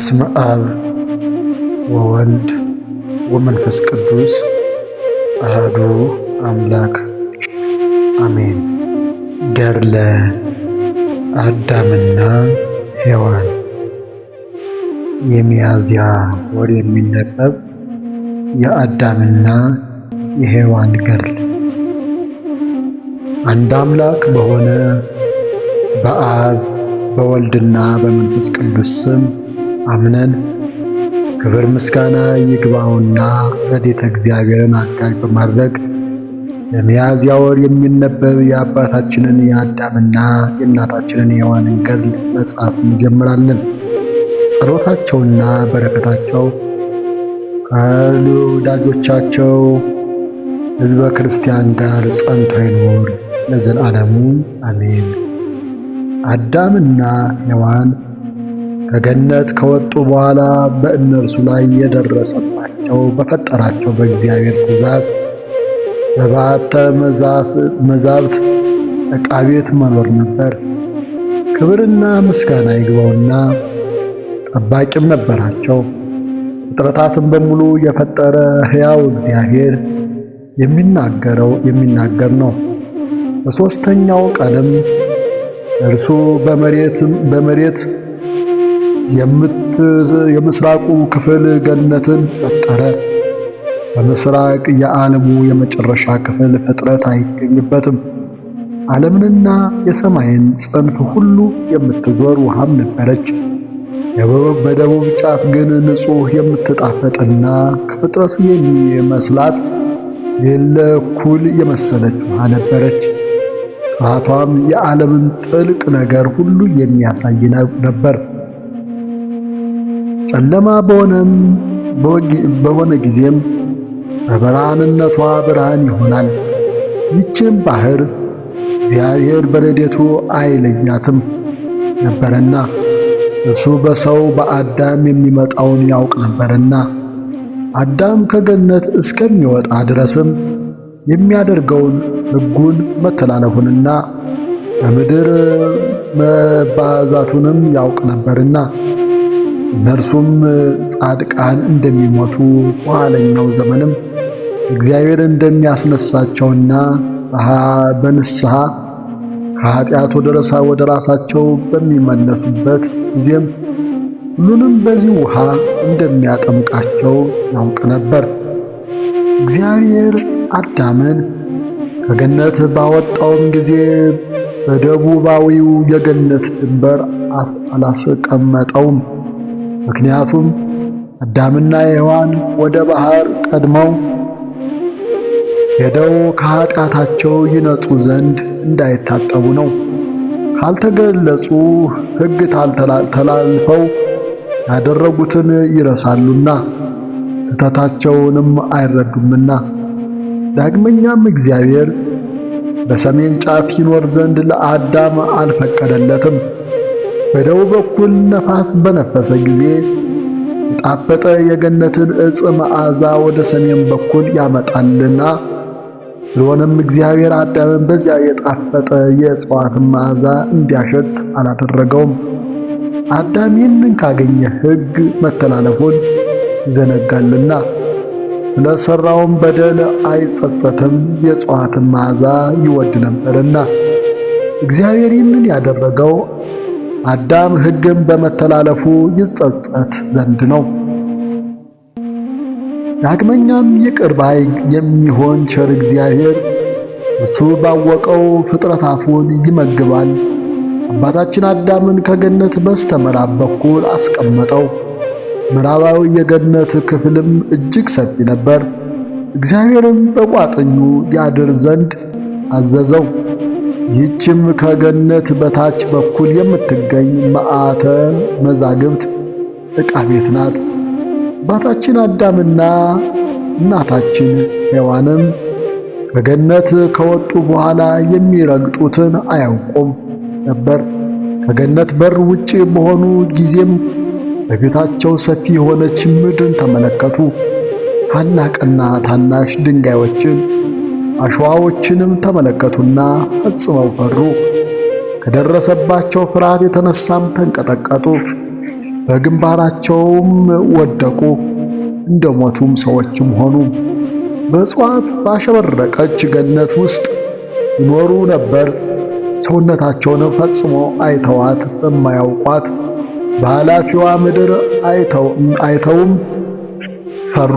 በስመ አብ ወወልድ ወመንፈስ ቅዱስ አሐዱ አምላክ አሜን። ገድለ አዳምና ሔዋን የሚያዝያ ወር የሚነበብ የአዳምና የሔዋን ገድል። አንድ አምላክ በሆነ በአብ በወልድና በመንፈስ ቅዱስ ስም አምነን ክብር ምስጋና ይግባውና ረድኤተ እግዚአብሔርን አጋዥ በማድረግ በሚያዝያ ወር የሚነበብ የአባታችንን የአዳምና የእናታችንን የሔዋንን ገድል መጽሐፍ እንጀምራለን። ጸሎታቸውና በረከታቸው ከወዳጆቻቸው ሕዝበ ክርስቲያን ጋር ጸንቶ ይኖር ለዘላለሙ አሜን። አዳምና ሔዋን ከገነት ከወጡ በኋላ በእነርሱ ላይ የደረሰባቸው በፈጠራቸው በእግዚአብሔር ትእዛዝ በበዓተ መዛብት ዕቃ ቤት መኖር ነበር። ክብርና ምስጋና ይግባውና ጠባቂም ነበራቸው። ፍጥረታትን በሙሉ የፈጠረ ሕያው እግዚአብሔር የሚናገር ነው። በሦስተኛው ቀንም እርሱ በመሬት የምስራቁ ክፍል ገነትን ፈጠረ። በምስራቅ የዓለሙ የመጨረሻ ክፍል ፍጥረት አይገኝበትም። ዓለምንና የሰማይን ጽንፍ ሁሉ የምትዞር ውሃም ነበረች። በደቡብ ጫፍ ግን ንጹሕ የምትጣፈጥና ከፍጥረቱ የሚመስላት የሌለ ኩል የመሰለች ውሃ ነበረች። ጥራቷም የዓለምን ጥልቅ ነገር ሁሉ የሚያሳይ ነበር። ጨለማ በሆነ ጊዜም በብርሃንነቷ ብርሃን ይሆናል። ይህችም ባሕር እግዚአብሔር በረድኤቱ አይለያትም ነበርና እርሱ በሰው በአዳም የሚመጣውን ያውቅ ነበርና አዳም ከገነት እስከሚወጣ ድረስም የሚያደርገውን ሕጉን መተላለፉንና በምድር መባዛቱንም ያውቅ ነበርና እነርሱም ጻድቃን እንደሚሞቱ በኋለኛው ዘመንም እግዚአብሔር እንደሚያስነሳቸውና በንስሐ ከኃጢአት ወደ ራሳቸው በሚመለሱበት ጊዜም ሁሉንም በዚህ ውሃ እንደሚያጠምቃቸው ያውቅ ነበር። እግዚአብሔር አዳምን ከገነት ባወጣውም ጊዜ በደቡባዊው የገነት ድንበር አላስቀመጠውም። ምክንያቱም አዳምና ሔዋን ወደ ባሕር ቀድመው ሄደው ከኃጢአታቸው ይነጹ ዘንድ እንዳይታጠቡ ነው። ካልተገለጹ ሕግ ተላልፈው ያደረጉትን ይረሳሉና ስህተታቸውንም አይረዱምና። ዳግመኛም እግዚአብሔር በሰሜን ጫፍ ይኖር ዘንድ ለአዳም አልፈቀደለትም። በደቡብ በኩል ነፋስ በነፈሰ ጊዜ የጣፈጠ የገነትን ዕፅ መዓዛ ወደ ሰሜን በኩል ያመጣልና፣ ስለሆነም እግዚአብሔር አዳምን በዚያ የጣፈጠ የእጽዋትን መዓዛ እንዲያሸት አላደረገውም። አዳም ይህንን ካገኘ ሕግ መተላለፉን ይዘነጋልና ስለ ሠራውም በደል አይጸጸትም፣ የእጽዋትን መዓዛ ይወድ ነበርና። እግዚአብሔር ይህንን ያደረገው አዳም ሕግን በመተላለፉ ይጸጸት ዘንድ ነው። ዳግመኛም ይቅር ባይ የሚሆን ቸር እግዚአብሔር እርሱ ባወቀው ፍጥረት አፉን ይመግባል። አባታችን አዳምን ከገነት በስተ ምዕራብ በኩል አስቀመጠው። ምዕራባዊ የገነት ክፍልም እጅግ ሰፊ ነበር። እግዚአብሔርም በቋጥኙ ያድር ዘንድ አዘዘው። ይህችም ከገነት በታች በኩል የምትገኝ በዓተ መዛግብት ዕቃ ቤት ናት። አባታችን አዳምና እናታችን ሔዋንም ከገነት ከወጡ በኋላ የሚረግጡትን አያውቁም ነበር። ከገነት በር ውጭ በሆኑ ጊዜም በፊታቸው ሰፊ የሆነች ምድርን ተመለከቱ። ታላቅና ታናሽ ድንጋዮችን አሸዋዎችንም ተመለከቱና ፈጽመው ፈሩ። ከደረሰባቸው ፍርሃት የተነሳም ተንቀጠቀጡ። በግንባራቸውም ወደቁ፣ እንደሞቱም ሰዎችም ሆኑ። በእጽዋት ባሸበረቀች ገነት ውስጥ ይኖሩ ነበር። ሰውነታቸውንም ፈጽሞ አይተዋት በማያውቋት በኃላፊዋ ምድር አይተውም ፈሩ።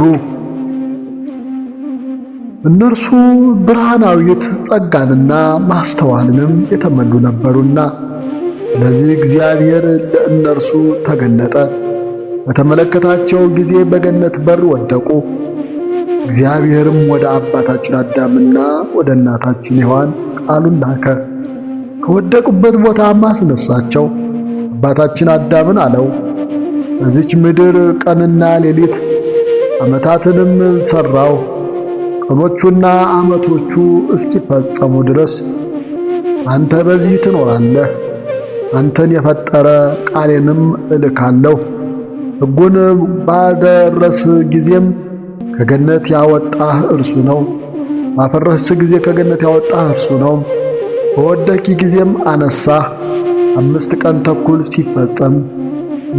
እነርሱ ብርሃናዊት ጸጋንና ማስተዋልንም የተመሉ ነበሩና፣ ስለዚህ እግዚአብሔር ለእነርሱ ተገለጠ። በተመለከታቸው ጊዜ በገነት በር ወደቁ። እግዚአብሔርም ወደ አባታችን አዳምና ወደ እናታችን ሔዋን ቃሉን ላከ፣ ከወደቁበት ቦታም አስነሳቸው። አባታችን አዳምን አለው፣ በዚች ምድር ቀንና ሌሊት ዓመታትንም ሠራው። ቀኖቹና ዓመቶቹ እስኪፈጸሙ ድረስ አንተ በዚህ ትኖራለህ። አንተን የፈጠረ ቃሌንም እልካለሁ። ሕጉን ባደረስ ጊዜም ከገነት ያወጣህ እርሱ ነው። ባፈረስህ ጊዜ ከገነት ያወጣህ እርሱ ነው። በወደቂ ጊዜም አነሳህ። 5 ቀን ተኩል ሲፈጸም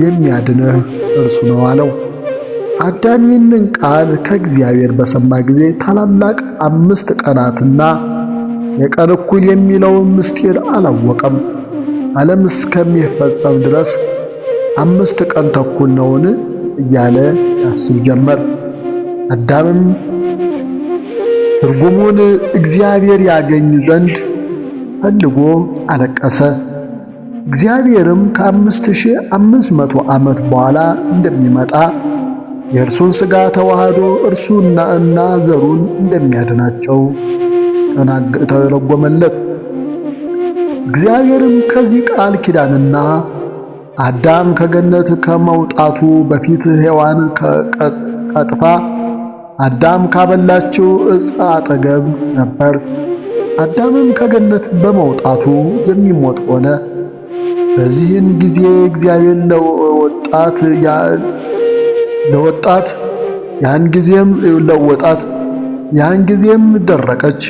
የሚያድንህ እርሱ ነው አለው። አዳም ይህንን ቃል ከእግዚአብሔር በሰማ ጊዜ ታላላቅ 5 ቀናትና የቀን እኩል የሚለውን ምስጢር አላወቀም። ዓለም እስከሚፈጸም ድረስ 5 ቀን ተኩል ነውን እያለ ያስብ ጀመር። አዳምም ትርጉሙን እግዚአብሔር ያገኝ ዘንድ ፈልጎ አለቀሰ። እግዚአብሔርም ከ5500 ዓመት በኋላ እንደሚመጣ የእርሱን ሥጋ ተዋህዶ እርሱና ዘሩን እንደሚያድናቸው ተረጎመለት። እግዚአብሔርም ከዚህ ቃል ኪዳንና አዳም ከገነት ከመውጣቱ በፊት ሔዋን ቀጥፋ አዳም ካበላችው ዕፅ አጠገብ ነበር። አዳምም ከገነት በመውጣቱ የሚሞት ሆነ። በዚህን ጊዜ እግዚአብሔር ለወጣት ያን ጊዜም ደረቀች።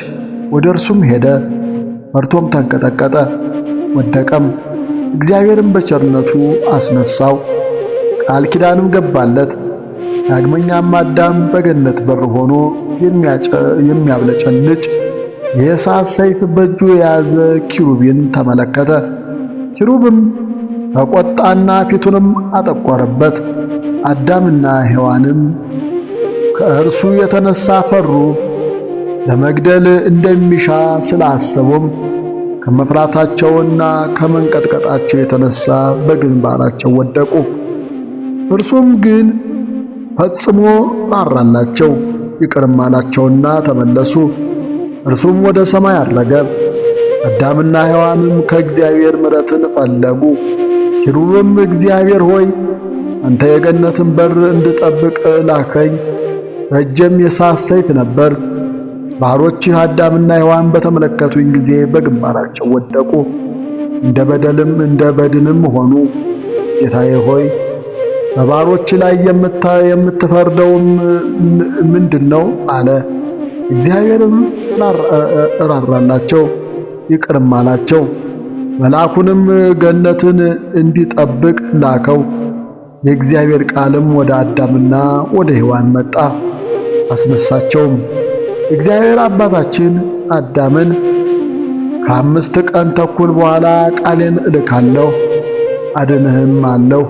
ወደ እርሱም ሄደ፣ ፈርቶም ተንቀጠቀጠ፣ ወደቀም። እግዚአብሔርም በቸርነቱ አስነሳው፣ ቃል ኪዳንም ገባለት። ዳግመኛም አዳም በገነት በር ሆኖ የሚያብለጨልጭ የእሳት ሰይፍ በእጁ የያዘ ኪሩቤልን ተመለከተ። ኪሩብም ተቆጣና ፊቱንም አጠቆረበት። አዳምና ሔዋንም ከእርሱ የተነሳ ፈሩ። ለመግደል እንደሚሻ ስላሰቡም ከመፍራታቸውና ከመንቀጥቀጣቸው የተነሳ በግንባራቸው ወደቁ። እርሱም ግን ፈጽሞ ራራላቸው፣ ይቅርም አላቸውና ተመለሱ። እርሱም ወደ ሰማይ አረገ። አዳምና ሔዋንም ከእግዚአብሔር ምሕረትን ፈለጉ። ኪሩብም እግዚአብሔር ሆይ አንተ የገነትን በር እንድጠብቅ ላከኝ፣ በእጄም የእሳት ሰይፍ ነበር። ባሮችህ አዳምና ሔዋን በተመለከቱኝ ጊዜ በግንባራቸው ወደቁ፣ እንደ በደልም እንደ በድንም ሆኑ። ጌታዬ ሆይ በባሮች ላይ የምትፈርደው ምንድነው? አለ። እግዚአብሔርም ራራላቸው፣ ይቅርም አላቸው። መልአኩንም ገነትን እንዲጠብቅ ላከው። የእግዚአብሔር ቃልም ወደ አዳምና ወደ ሔዋን መጣ፣ አስነሳቸውም። እግዚአብሔር አባታችን አዳምን ከ5 ቀን ተኩል በኋላ ቃሌን እልካለሁ አድንህም አለው።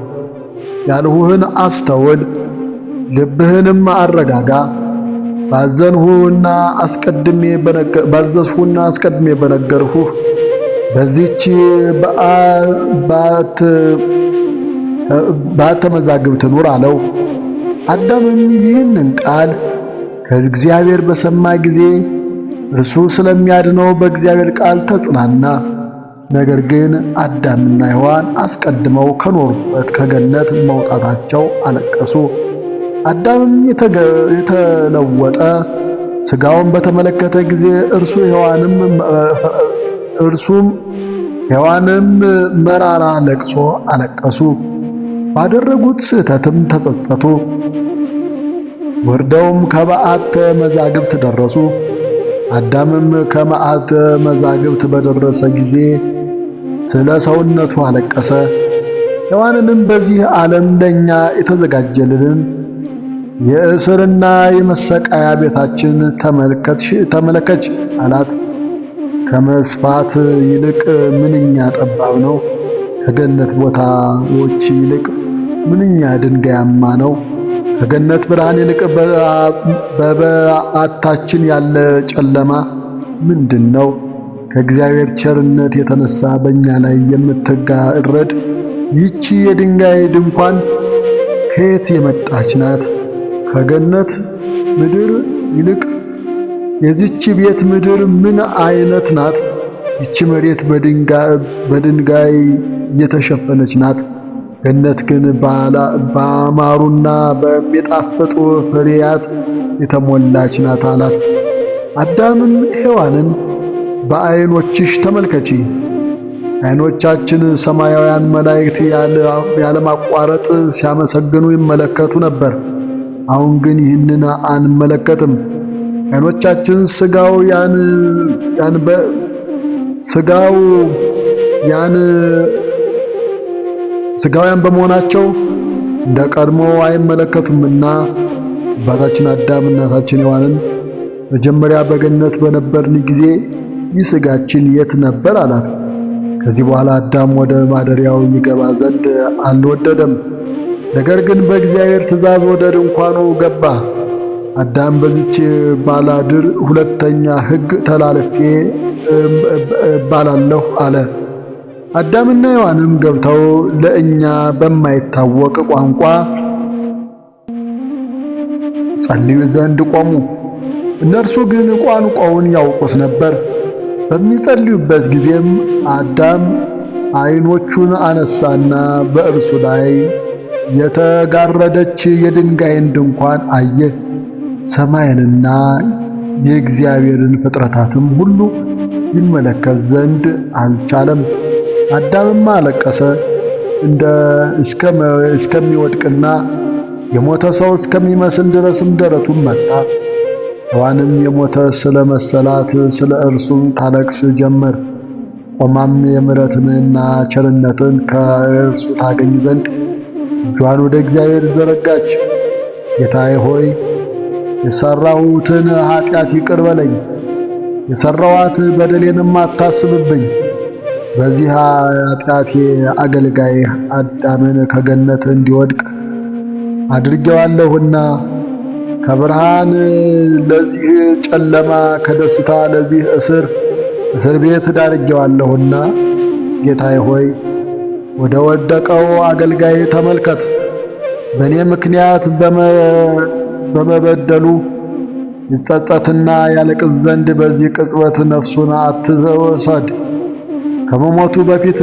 ያልሁህን አስተውል፣ ልብህንም አረጋጋ። ባዘዝሁና አስቀድሜ በነገርሁህ በዚህች በዓተ መዛግብት ኑር አለው። አዳምም ይህንን ቃል ከእግዚአብሔር በሰማ ጊዜ እርሱ ስለሚያድነው በእግዚአብሔር ቃል ተጽናና። ነገር ግን አዳምና ሔዋን አስቀድመው ከኖሩበት ከገነት መውጣታቸው አለቀሱ። አዳምም የተለወጠ ሥጋውን በተመለከተ ጊዜ እርሱም ሔዋንም መራራ ለቅሶ አለቀሱ። ባደረጉት ስህተትም ተጸጸቱ። ወርደውም ከበዓተ መዛግብት ደረሱ። አዳምም ከበዓተ መዛግብት በደረሰ ጊዜ ስለ ሰውነቱ አለቀሰ። ሔዋንንም በዚህ ዓለም ለኛ የተዘጋጀልንን የእስርና የመሰቃያ ቤታችን ተመልከች አላት። ከመስፋት ይልቅ ምንኛ ጠባብ ነው! ከገነት ቦታዎች ይልቅ ምንኛ ድንጋያማ ነው! ከገነት ብርሃን ይልቅ በበዓታችን ያለ ጨለማ ምንድን ነው? ከእግዚአብሔር ቸርነት የተነሳ በእኛ ላይ የምትጋረድ ይህች የድንጋይ ድንኳን ከየት የመጣች ናት? ከገነት ምድር ይልቅ የዚች ቤት ምድር ምን አይነት ናት? ይህች መሬት በድንጋይ የተሸፈነች ናት። ገነት ግን በአማሩና በሚጣፍጡ ፍሬያት የተሞላች ናት አላት። አዳምም ሔዋንን በዓይኖችሽ ተመልከቺ። ዓይኖቻችን ሰማያውያን መላእክት ያለማቋረጥ ሲያመሰግኑ ይመለከቱ ነበር። አሁን ግን ይህንን አንመለከትም። ዓይኖቻችን ሥጋውያን በመሆናቸው እንደ ቀድሞ አይመለከቱምና አባታችን አዳም እናታችን ሔዋንን መጀመሪያ በገነት በነበርን ጊዜ ይህ ሥጋችን የት ነበር አላት። ከዚህ በኋላ አዳም ወደ ማደሪያው ይገባ ዘንድ አልወደደም። ነገር ግን በእግዚአብሔር ትእዛዝ ወደ ድንኳኑ ገባ። አዳም በዚች ባላድር ሁለተኛ ሕግ ተላልፌ እባላለሁ አለ። አዳምና ሔዋንም ገብተው ለእኛ በማይታወቅ ቋንቋ ጸልዩ ዘንድ ቆሙ። እነርሱ ግን ቋንቋውን ያውቁት ነበር። በሚጸልዩበት ጊዜም አዳም ዓይኖቹን አነሳና በእርሱ ላይ የተጋረደች የድንጋይን ድንኳን አየ። ሰማይንና የእግዚአብሔርን ፍጥረታትም ሁሉ ይመለከት ዘንድ አልቻለም። አዳምም አለቀሰ፣ እስከሚወድቅና የሞተ ሰው እስከሚመስል ድረስም ደረቱን መታ። ሔዋንም የሞተ ስለመሰላት ስለ እርሱ ታለቅስ ጀመር። ቆማም የምሕረትንና ቸርነትን ከእርሱ ታገኝ ዘንድ እጇን ወደ እግዚአብሔር ዘረጋች። ጌታዬ ሆይ የሠራሁትን ኃጢአት ይቅር በለኝ፣ የሠራኋት በደሌንም አታስብብኝ። በዚህ ኃጢአቴ አገልጋይ አዳምን ከገነት እንዲወድቅ አድርጌዋለሁና ከብርሃን ለዚህ ጨለማ፣ ከደስታ ለዚህ እስር ቤት ዳርጌዋለሁና ጌታዬ ሆይ ወደ ወደቀው አገልጋይ ተመልከት። በእኔ ምክንያት በመበደሉ ይጸጸትና ያለቅስ ዘንድ በዚህ ቅጽበት ነፍሱን አትውሰድ። ከመሞቱ በፊት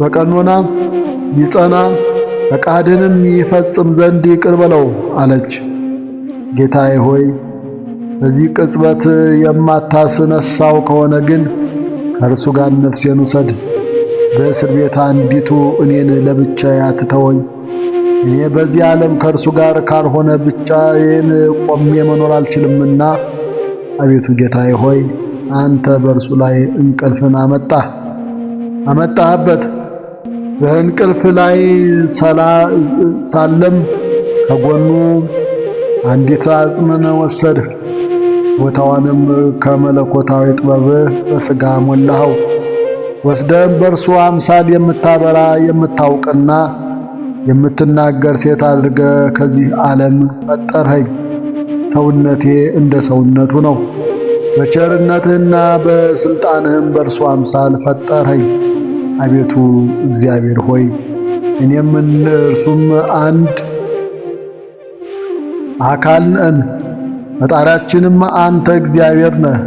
በቀኖና ይጸና ፈቃድንም ይፈጽም ዘንድ ይቅር በለው አለች። ጌታዬ ሆይ በዚህ ቅጽበት የማታስነሳው ከሆነ ግን ከእርሱ ጋር ነፍሴን ውሰድ። በእስር ቤት አንዲቱ እኔን ለብቻዬ አትተወኝ። እኔ በዚህ ዓለም ከእርሱ ጋር ካልሆነ ብቻዬን ቆሜ መኖር አልችልምና አቤቱ ጌታዬ ሆይ አንተ በእርሱ ላይ እንቅልፍን አመጣህበት። በእንቅልፍ ላይ ሳለም ከጎኑ አንዲት አጽምን ወሰድህ። ቦታዋንም ከመለኮታዊ ጥበብህ በሥጋ ሞላኸው። ወስደህም በእርሱ አምሳል የምታበራ የምታውቅና የምትናገር ሴት አድርገህ ከዚህ ዓለም ፈጠርኸኝ። ሰውነቴ እንደ ሰውነቱ ነው። በቸርነትህና በሥልጣንህም በእርሱ አምሳል ፈጠርኸኝ። አቤቱ እግዚአብሔር ሆይ እኔም እርሱም አንድ አካል ነን። ፈጣሪያችንም አንተ እግዚአብሔር ነህ።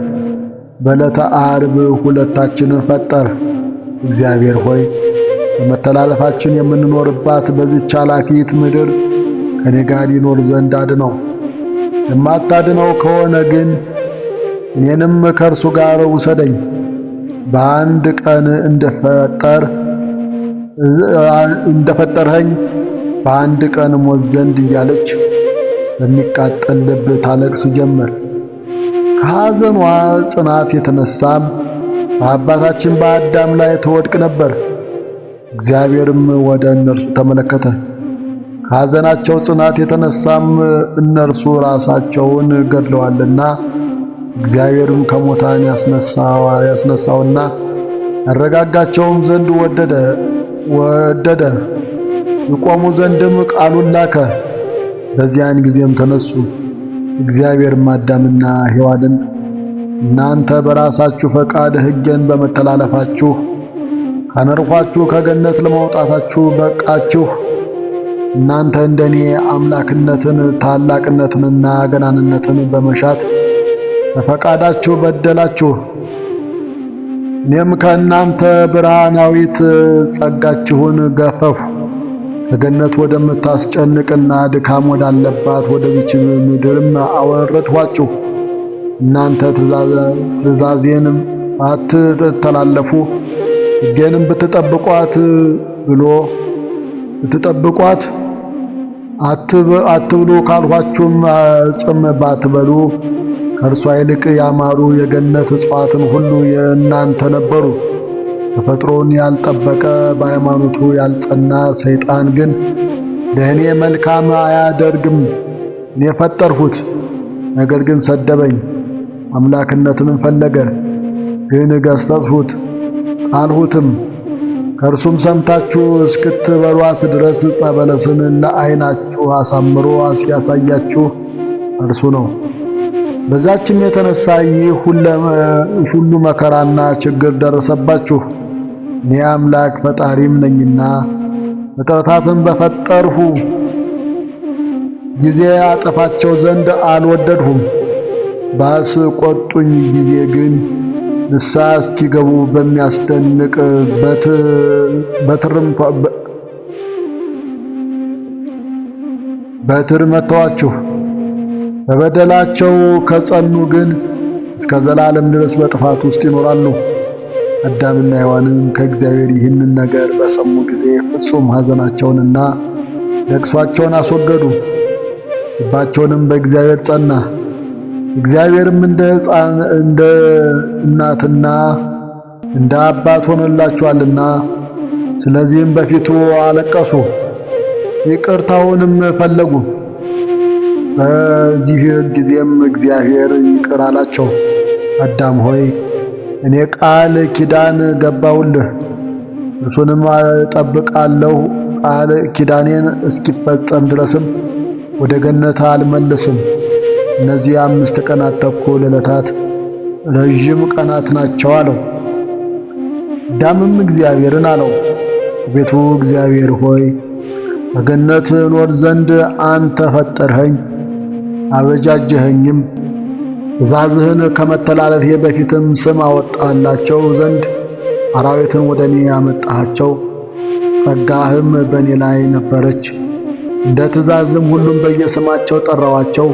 በዕለተ ዓርብ ሁለታችንን ፈጠርህ። እግዚአብሔር ሆይ በመተላለፋችን የምንኖርባት በዚህች ኃላፊት ምድር ከኔ ጋር ይኖር ዘንድ አድነው። የማታድነው ከሆነ ግን እኔንም ከእርሱ ጋር ውሰደኝ። በአንድ ቀን እንደፈጠርኸኝ በአንድ ቀን ሞት ዘንድ እያለች በሚቃጠል ልብ ታለቅስ ጀመር። ከሐዘኗ ጽናት የተነሳም በአባታችን በአዳም ላይ ትወድቅ ነበር። እግዚአብሔርም ወደ እነርሱ ተመለከተ። ከሐዘናቸው ጽናት የተነሳም እነርሱ ራሳቸውን ገድለዋልና እግዚአብሔርም ከሙታን ያስነሳውና ያረጋጋቸውም ዘንድ ወደደ። ይቆሙ ዘንድም ቃሉን ላከ። በዚያን ጊዜም ተነሱ። እግዚአብሔርም አዳምና ሔዋንን እናንተ በራሳችሁ ፈቃድ ሕጌን በመተላለፋችሁ ካኖርኋችሁ ከገነት ለመውጣታችሁ በቃችሁ። እናንተ እንደኔ አምላክነትን ታላቅነትንና ገናንነትን በመሻት በፈቃዳችሁ በደላችሁ። እኔም ከእናንተ ብርሃናዊት ጸጋችሁን ገፈፉ። ከገነት ወደምታስጨንቅና ድካም ወዳለባት ወደዚች ምድርም አወረድኋችሁ። እናንተ ትእዛዜንም ባትተላለፉ ሕጌንም ብትጠብቋት አትብሉ ካልኋችሁም ዕፅም ባትበሉ ከእርሷ ይልቅ ያማሩ የገነት እጽዋትን ሁሉ የእናንተ ነበሩ። ተፈጥሮን ያልጠበቀ በሃይማኖቱ ያልጸና ሰይጣን ግን ለእኔ መልካም አያደርግም። እኔ ፈጠርሁት፣ ነገር ግን ሰደበኝ። አምላክነትንም ፈለገ፣ ግን ገሠጽሁት ጣልሁትም። ከእርሱም ሰምታችሁ እስክትበሏት ድረስ ዕፀ በለስን ለዓይናችሁ አሳምሮ ያሳያችሁ እርሱ ነው። በዛችም የተነሳ ይህ ሁሉ መከራና ችግር ደረሰባችሁ። እኔ አምላክ ፈጣሪም ነኝና ፍጥረታትን በፈጠርሁ ጊዜ አጠፋቸው ዘንድ አልወደድሁም። ባስቆጡኝ ጊዜ ግን ንስሐ እስኪገቡ በሚያስደንቅ በትር መተዋችሁ። በበደላቸው ከጸኑ ግን እስከ ዘላለም ድረስ በጥፋት ውስጥ ይኖራሉ። አዳምና ሔዋንም ከእግዚአብሔር ይህንን ነገር በሰሙ ጊዜ ፍጹም ሐዘናቸውንና ለቅሷቸውን አስወገዱ። ልባቸውንም በእግዚአብሔር ጸና። እግዚአብሔርም እንደ እናትና እንደ አባት ሆኖላቸዋልና፣ ስለዚህም በፊቱ አለቀሱ፣ ይቅርታውንም ፈለጉ። በዚህ ጊዜም እግዚአብሔር ይቅር አላቸው። አዳም ሆይ እኔ ቃል ኪዳን ገባሁልህ፣ እርሱንም እጠብቃለሁ። ቃል ኪዳኔን እስኪፈጸም ድረስም ወደ ገነት አልመለስም። እነዚህ 5 ቀናት ተኩል ዕለታት ረዥም ቀናት ናቸው አለው። አዳምም እግዚአብሔርን አለው፣ አቤቱ እግዚአብሔር ሆይ በገነት እኖር ዘንድ አንተ ፈጠርኸኝ አበጃጀኸኝም። ትእዛዝህን ከመተላለፌ በፊትም ስም አወጣላቸው ዘንድ አራዊትን ወደ እኔ ያመጣሃቸው። ጸጋህም በእኔ ላይ ነበረች። እንደ ትእዛዝም ሁሉም በየስማቸው ጠራዋቸው።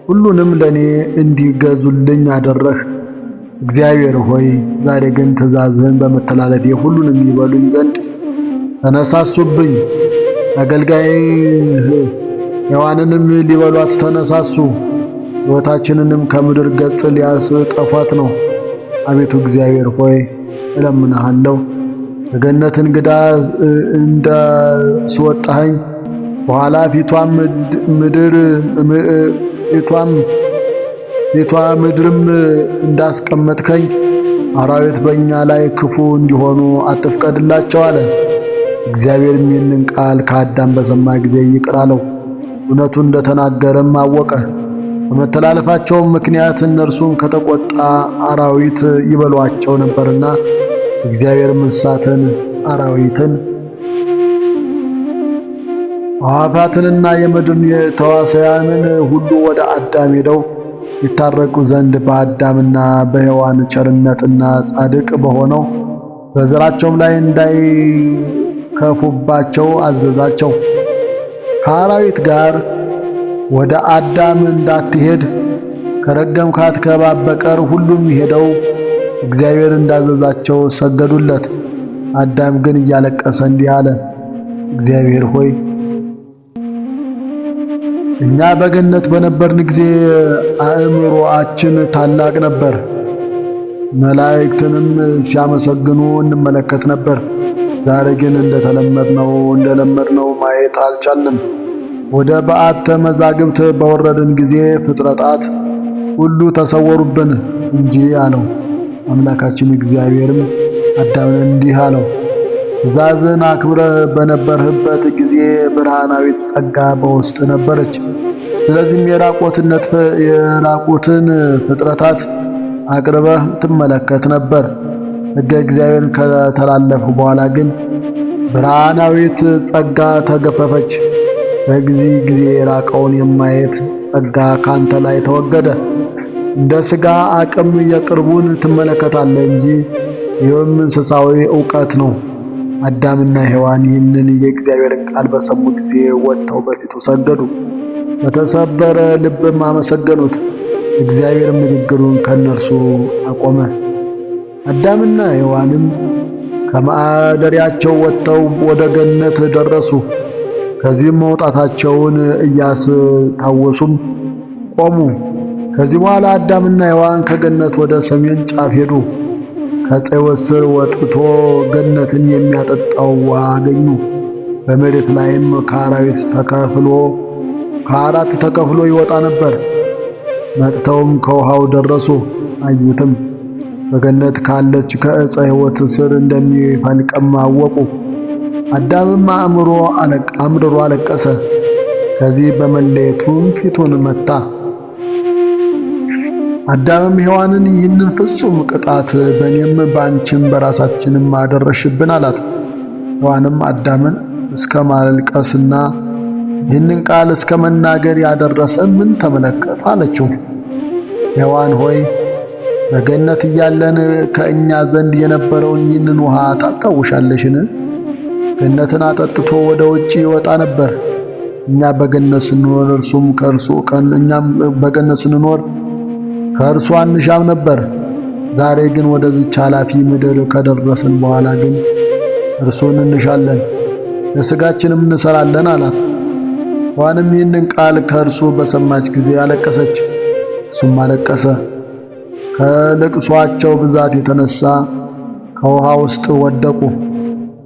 ሁሉንም ለእኔ እንዲገዙልኝ አደረህ። እግዚአብሔር ሆይ ዛሬ ግን ትእዛዝህን በመተላለፌ ሁሉንም ይበሉኝ ዘንድ ተነሳሱብኝ። አገልጋይህ ሔዋንንም ሊበሏት ተነሳሱ። ሕይወታችንንም ከምድር ገጽ ሊያስጠፏት ነው። አቤቱ እግዚአብሔር ሆይ እለምንሃለሁ፣ ከገነት እንግዳ እንዳስወጣኸኝ በኋላ ፊቷ ምድርም እንዳስቀመጥከኝ አራዊት በእኛ ላይ ክፉ እንዲሆኑ አትፍቀድላቸው አለ። እግዚአብሔርም ይህንን ቃል ከአዳም በሰማ ጊዜ ይቅር አለው። እውነቱን እንደተናገረም አወቀ። በመተላለፋቸውም ምክንያት እነርሱን ከተቆጣ አራዊት ይበሏቸው ነበርና እግዚአብሔር እንስሳትን፣ አራዊትን፣ አዕዋፋትንና የምድርን ተዋሳያንን ሁሉ ወደ አዳም ሄደው ይታረቁ ዘንድ በአዳምና በሔዋን ቸርነትና ጻድቅ በሆነው በዘራቸውም ላይ እንዳይከፉባቸው አዘዛቸው። ከአራዊት ጋር ወደ አዳም እንዳትሄድ ከረገምካት ከእባብ በቀር ሁሉም ሄደው እግዚአብሔር እንዳዘዛቸው ሰገዱለት። አዳም ግን እያለቀሰ እንዲህ አለ፣ እግዚአብሔር ሆይ እኛ በገነት በነበርን ጊዜ አእምሮአችን ታላቅ ነበር። መላእክትንም ሲያመሰግኑ እንመለከት ነበር። ዛሬ ግን እንደለመድነው ማየት አልቻልንም። ወደ በዓተ መዛግብት በወረድን ጊዜ ፍጥረታት ሁሉ ተሰወሩብን እንጂ አለው። አምላካችን እግዚአብሔርም አዳምን እንዲህ አለው፣ ትእዛዝን አክብረህ በነበርህበት ጊዜ ብርሃናዊት ጸጋ በውስጥ ነበረች። ስለዚህም የራቁትን ፍጥረታት አቅርበህ ትመለከት ነበር። ሕገ እግዚአብሔርን ከተላለፍሁ በኋላ ግን ብርሃናዊት ጸጋ ተገፈፈች። በዚህ ጊዜ የራቀውን የማየት ጸጋ ካንተ ላይ ተወገደ። እንደ ሥጋ አቅም የቅርቡን ትመለከታለህ እንጂ ይህም እንስሳዊ ዕውቀት ነው። አዳምና ሔዋን ይህንን የእግዚአብሔርን ቃል በሰሙ ጊዜ ወጥተው በፊቱ ሰገዱ፣ በተሰበረ ልብም አመሰገኑት። እግዚአብሔርም ንግግሩን ከእነርሱ አቆመ። አዳምና ሔዋንም ከማደሪያቸው ወጥተው ወደ ገነት ደረሱ። ከዚህም መውጣታቸውን እያስታወሱም ቆሙ። ከዚህ በኋላ አዳምና ሔዋን ከገነት ወደ ሰሜን ጫፍ ሄዱ። ከፀሐይ ስር ወጥቶ ገነትን የሚያጠጣው ውሃ አገኙ። በመሬት ላይም ከአራት ተከፍሎ ይወጣ ነበር። መጥተውም ከውሃው ደረሱ፣ አዩትም። በገነት ካለች ከዕፀ ሕይወት ስር እንደሚፈልቅም አወቁ። አዳምም አምርሮ አለቀሰ። ከዚህ በመለየቱም ፊቱን መታ። አዳምም ሔዋንን ይህንን ፍጹም ቅጣት በእኔም በአንቺም በራሳችንም አደረሽብን አላት። ሔዋንም አዳምን እስከ ማልቀስና ይህንን ቃል እስከ መናገር ያደረሰ ምን ተመለከት አለችው። ሔዋን ሆይ በገነት እያለን ከእኛ ዘንድ የነበረውን ይህንን ውሃ ታስታውሻለሽን? ገነትን አጠጥቶ ወደ ውጪ ይወጣ ነበር። እኛም በገነት ስንኖር ከእርሱ አንሻም ነበር። ዛሬ ግን ወደዚች ኃላፊ ምድር ከደረስን በኋላ ግን እርሱን እንሻለን፣ ለሥጋችንም እንሰራለን አላት። ሔዋንም ይህንን ቃል ከእርሱ በሰማች ጊዜ አለቀሰች፣ እሱም አለቀሰ። ከልቅሷቸው ብዛት የተነሳ ከውሃ ውስጥ ወደቁ።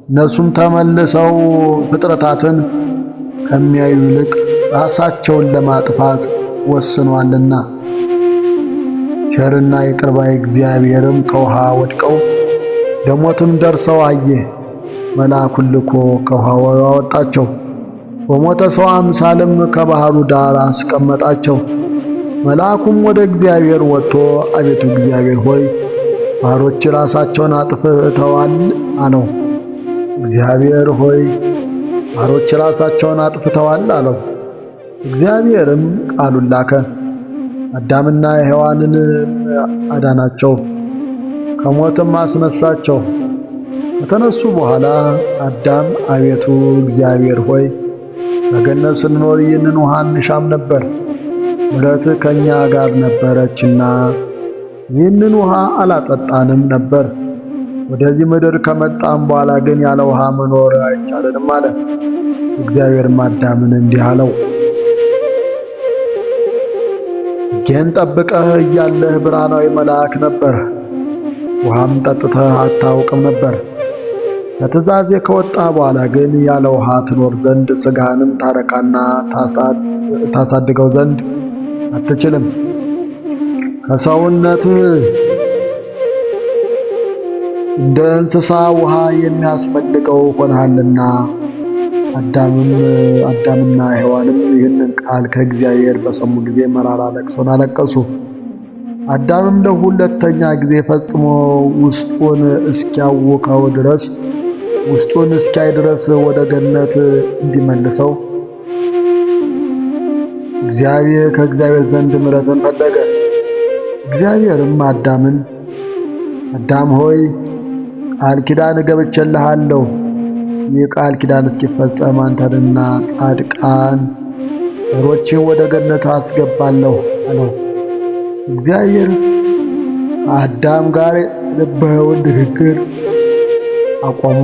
እነርሱም ተመልሰው ፍጥረታትን ከሚያዩ ይልቅ ራሳቸውን ለማጥፋት ወስነዋልና። ቸርና ይቅር ባይ እግዚአብሔርም ከውሃ ወድቀው ለሞትም ደርሰው አየ። መልአኩን ልኮ ከውሃው አወጣቸው። በሞተ ሰው አምሳልም ከባህሩ ዳር አስቀመጣቸው። መልአኩም ወደ እግዚአብሔር ወጥቶ አቤቱ እግዚአብሔር ሆይ ባሮች ራሳቸውን አጥፍተዋል አለው። እግዚአብሔር ሆይ ባሮች ራሳቸውን አጥፍተዋል አለው። እግዚአብሔርም ቃሉን ላከ፣ አዳምና ሔዋንን አዳናቸው፣ ከሞትም አስነሳቸው። ከተነሱ በኋላ አዳም አቤቱ እግዚአብሔር ሆይ በገነት ስንኖር ይህንን ውሃ እንሻም ነበር፣ ምሕረትህ ከእኛ ጋር ነበረችና ይህንን ውሃ አላጠጣንም ነበር። ወደዚህ ምድር ከመጣም በኋላ ግን ያለ ውሃ መኖር አይቻለንም አለ። እግዚአብሔርም አዳምን እንዲህ አለው፣ ሕጌን ጠብቀህ እያለህ ብርሃናዊ መልአክ ነበር፣ ውሃም ጠጥተህ አታውቅም ነበር። ከትእዛዜ ከወጣህ በኋላ ግን ያለ ውሃ ትኖር ዘንድ ሥጋህንም ታረካና ታሳድገው ዘንድ አትችልም። ከሰውነትህ እንደ እንስሳ ውሃ የሚያስፈልገው ሆነሃልና። አዳምና ሔዋንም ይህንን ቃል ከእግዚአብሔር በሰሙ ጊዜ መራራ ለቅሶን አለቀሱ። አዳምም ለሁለተኛ ጊዜ ፈጽሞ ውስጡን እስኪያይ ድረስ ወደ ገነት እንዲመልሰው ከእግዚአብሔር ዘንድ ምሕረትን ፈለገ። እግዚአብሔርም አዳም ሆይ ቃል ኪዳን ገብቼልሃለሁ፣ ይህ ቃል ኪዳን እስኪፈጸም አንተንና ጻድቃን ዘሮችን ወደ ገነት አስገባለሁ አለው። እግዚአብሔር ከአዳም ጋር የነበረውን ንግግር አቆሙ።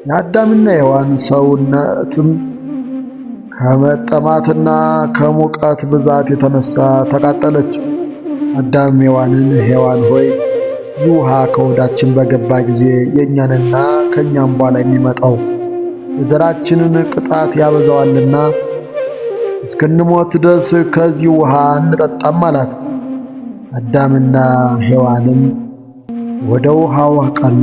የአዳምና ሔዋን ሰውነትም ከመጠማትና ከሙቀት ብዛት የተነሳ ተቃጠለች። አዳም ሔዋን ሆይ ይህ ውሃ ከሆዳችን በገባ ጊዜ የእኛንና ከእኛም በኋላ የሚመጣው የዘራችንን ቅጣት ያበዛዋልና እስክንሞት ድረስ ከዚህ ውሃ እንጠጣም አላት። አዳምና ሔዋንም ወደ ውሃው አቀኑ።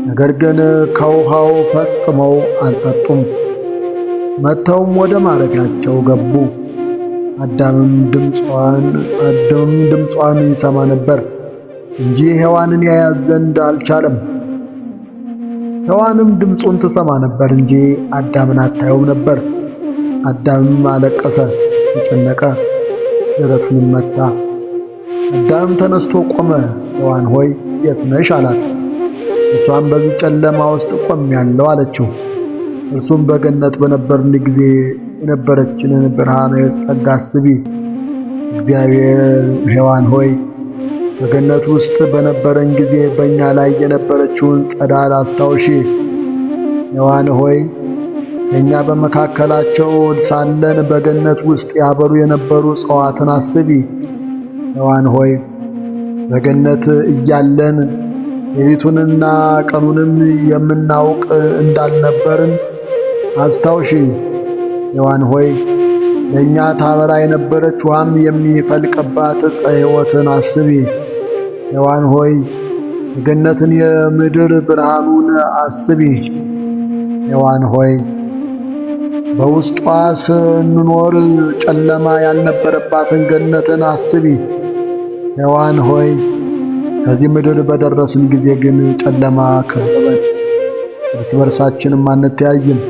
ነገር ግን ከውሃው ፈጽመው አልጠጡም። መጥተውም ወደ ማረፊያቸው ገቡ። አዳምም ድምጿን ይሰማ ነበር እንጂ ሔዋንን ያያት ዘንድ አልቻለም። ሔዋንም ድምፁን ትሰማ ነበር እንጂ አዳምን አታየውም ነበር። አዳምም አለቀሰ፣ ተጨነቀ፣ ደረቱንም መታ። አዳምም ተነስቶ ቆመ። ሔዋን ሆይ የት ነሽ አላት። እሷም በዚህ ጨለማ ውስጥ ቆሜአለሁ አለችው። እርሱም በገነት በነበርን ጊዜ የነበረችንን ብርሃናዊ ጸጋ አስቢ። እግዚአብሔር ሔዋን ሆይ በገነት ውስጥ በነበረን ጊዜ በእኛ ላይ የነበረችውን ጸዳል አስታውሺ። ሔዋን ሆይ እኛ በመካከላቸው ሳለን በገነት ውስጥ ያበሩ የነበሩ እጽዋትን አስቢ። ሔዋን ሆይ በገነት እያለን ሌሊቱንና ቀኑንም የምናውቅ እንዳልነበርን አስታውሺ። ሔዋን ሆይ ለእኛ ታበራ የነበረች ውሃም የሚፈልቅባት ዕፀ ሕይወትን አስቢ። ሔዋን ሆይ የገነትን የምድር ብርሃኑን አስቢ። ሔዋን ሆይ በውስጧ ስንኖር ጨለማ ያልነበረባትን ገነትን አስቢ። ሔዋን ሆይ ከዚህ ምድር በደረስን ጊዜ ግን ጨለማ ከበበን፣ እርስ በርሳችንም አንተያይም።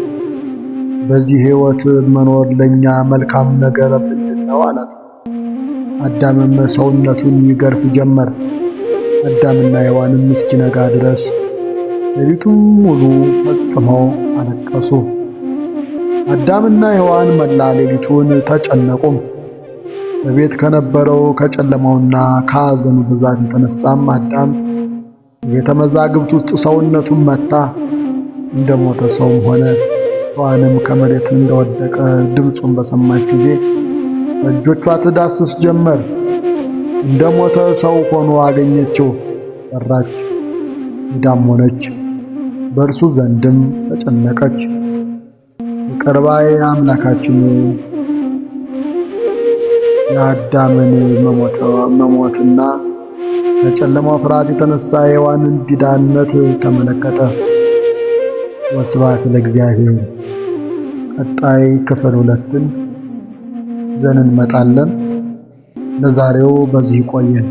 በዚህ ሕይወት መኖር ለኛ መልካም ነገር ምንድነው አላት። አዳምም ሰውነቱን ይገርፍ ጀመር። አዳምና ሔዋንም እስኪነጋ ድረስ ሌሊቱን ሙሉ ፈጽመው አለቀሱ። አዳምና ሔዋን መላ ሌሊቱን ተጨነቁም። በቤት ከነበረው ከጨለማውና ከሐዘኑ ብዛት የተነሳም አዳም በቤተ መዛግብት ውስጥ ሰውነቱን መታ፣ እንደሞተ ሰውም ሆነ። ሔዋንም ከመሬት እንደወደቀ ድምፁን በሰማች ጊዜ በእጆቿ ትዳስስ ጀመር። እንደሞተ ሰው ሆኖ አገኘችው፣ ፈራች፣ ዲዳም ሆነች፣ በእርሱ ዘንድም ተጨነቀች። ይቅር ባይ አምላካችን የአዳምን መሞትና ከጨለማው ፍርሃት የተነሳ የሔዋንን ዲዳነት ተመለከተ። ወስብሐት ለእግዚአብሔር። ቀጣይ ክፍል 2ን ይዘን እንመጣለን። ለዛሬው በዚህ ቆየን።